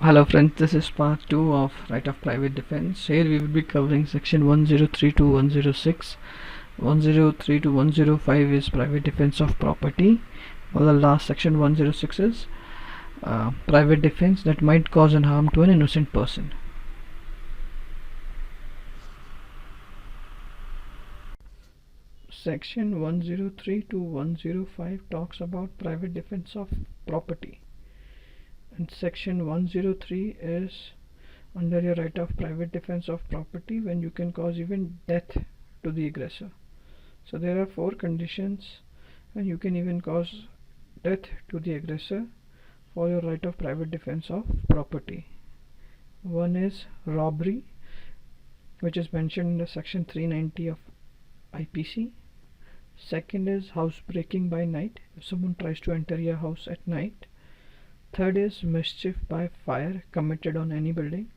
Hello friends, this is part 2 of Right of Private Defense. Here we will be covering section 103 to 106. 103 to 105 is private defense of property, while the last section 106 is private defense that might cause an harm to an innocent person. Section 103 to 105 talks about private defense of property, and section 103 is under your right of private defense of property when you can cause even death to the aggressor. So there are 4 conditions and you can even cause death to the aggressor for your right of private defense of property. One is robbery, which is mentioned in the section 390 of IPC. Second is housebreaking by night, if someone tries to enter your house at night. Third is mischief by fire committed on any building,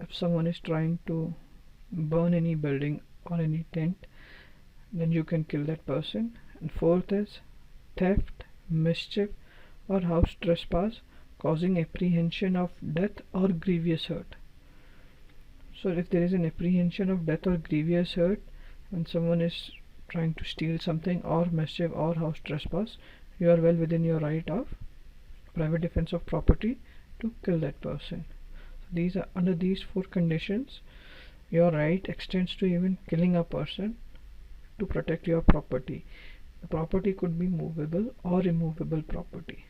if someone is trying to burn any building or any tent, then you can kill that person. And fourth is theft, mischief or house trespass causing apprehension of death or grievous hurt. So if there is an apprehension of death or grievous hurt when someone is trying to steal something, or mischief or house trespass, you are well within your right of private defense of property to kill that person. So these are under these 4 conditions, your right extends to even killing a person to protect your property. The property could be movable or immovable property.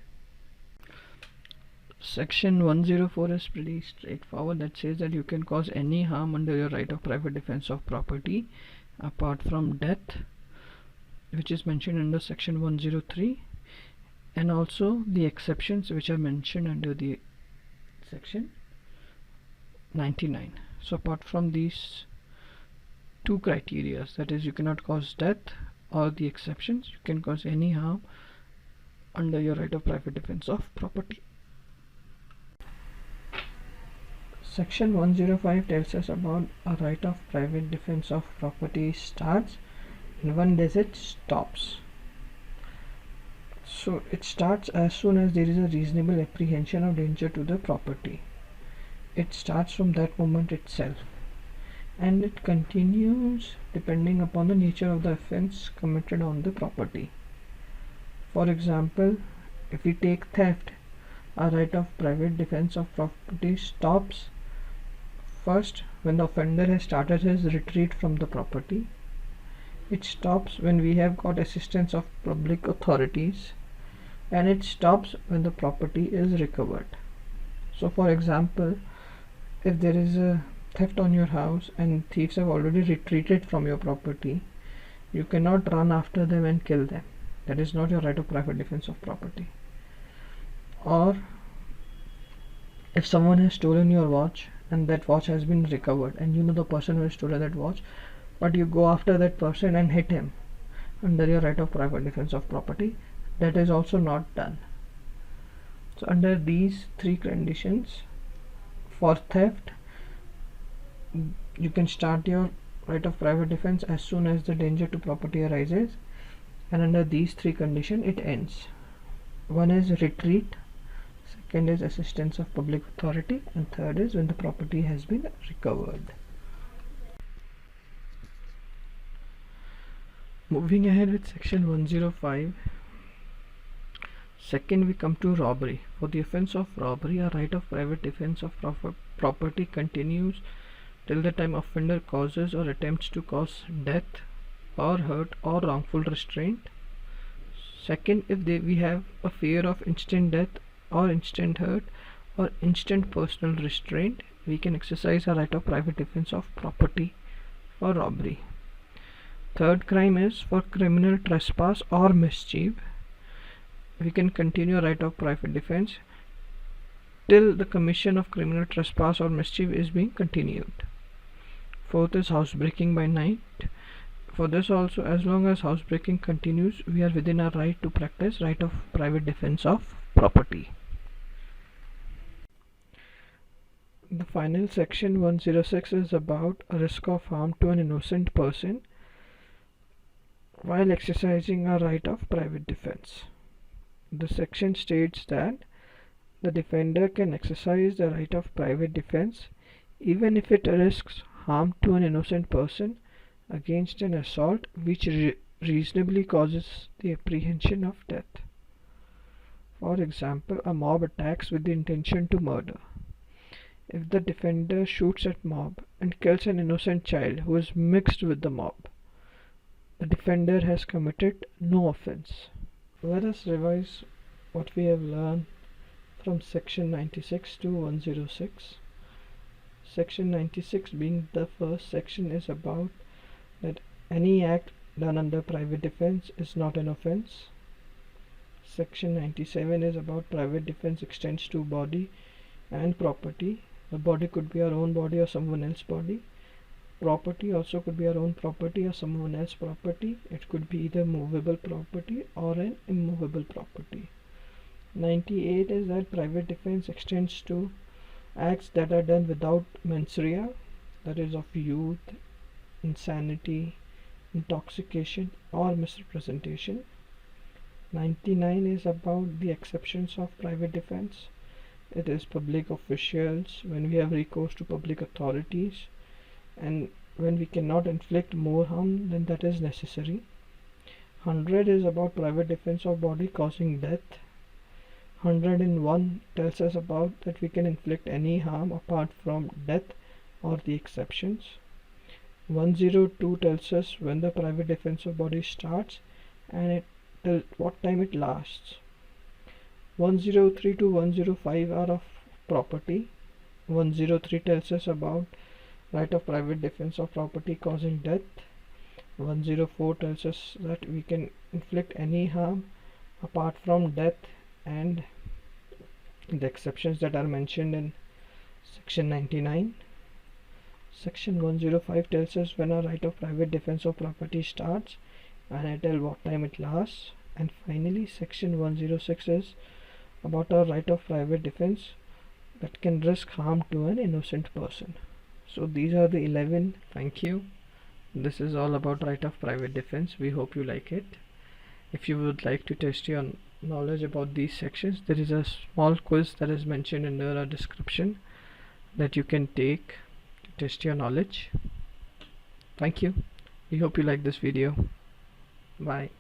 Section 104 is pretty straightforward. That says that you can cause any harm under your right of private defense of property apart from death, which is mentioned under section 103, and also the exceptions which are mentioned under the section 99. So apart from these 2 criteria, that is, you cannot cause death, or the exceptions, you can cause any harm under your right of private defense of property. Section 105 tells us about a right of private defense of property starts and when does it stops. So it starts as soon as there is a reasonable apprehension of danger to the property. It starts from that moment itself, and it continues depending upon the nature of the offense committed on the property. For example, if we take theft, our right of private defense of property stops first when the offender has started his retreat from the property. It stops when we have got assistance of public authorities, and it stops when the property is recovered. So for example, if there is a theft on your house and thieves have already retreated from your property, you cannot run after them and kill them. That is not your right of private defense of property. Or if someone has stolen your watch and that watch has been recovered, and you know the person who has stolen that watch, but you go after that person and hit him under your right of private defense of property, that is also not done. So under these 3 conditions, for theft you can start your right of private defense as soon as the danger to property arises, and under these 3 conditions it ends. One is retreat, second is assistance of public authority, and third is when the property has been recovered. Moving ahead with section 105. Second, we come to robbery. For the offense of robbery, a right of private defense of property continues till the time offender causes or attempts to cause death or hurt or wrongful restraint. Second, if we have a fear of instant death or instant hurt or instant personal restraint, we can exercise our right of private defense of property for robbery. Third crime is for criminal trespass or mischief. We can continue right of private defense till the commission of criminal trespass or mischief is being continued. Fourth is housebreaking by night. For this also, as long as housebreaking continues, we are within our right to practice right of private defense of property. The final section 106 is about a risk of harm to an innocent person while exercising our right of private defense. The section states that The defender can exercise the right of private defense even if it risks harm to an innocent person against an assault which reasonably causes the apprehension of death. For example, a mob attacks with the intention to murder. If the defender shoots at mob and kills an innocent child who is mixed with the mob, the defender has committed no offense. Let us revise what we have learned from section 96 to 106. Section 96 being the first section is about that any act done under private defense is not an offense. Section 97 is about private defense extends to body and property. The body could be our own body or someone else's body. Property also could be our own property or someone else's property. It could be either movable property or an immovable property. 98 is that private defense extends to acts that are done without mens rea, that is of youth, insanity, intoxication or misrepresentation. 99 is about the exceptions of private defense. It is public officials, when we have recourse to public authorities, and when we cannot inflict more harm than that is necessary. 100 is about private defense of body causing death. 101 tells us about that we can inflict any harm apart from death or the exceptions. 102 tells us when the private defense of body starts and till what time it lasts. 103 to 105 are of property. 103 tells us about right of private defense of property causing death. 104 tells us that we can inflict any harm apart from death and the exceptions that are mentioned in section 99. Section 105 tells us when our right of private defense of property starts and until what time it lasts. And finally, section 106 is about our right of private defense that can risk harm to an innocent person. So these are the 11. Thank you. This is all about right of private defense. We hope you like it. If you would like to test your knowledge about these sections, there is a small quiz that is mentioned in the description that you can take to test your knowledge. Thank you. We hope you like this video. Bye.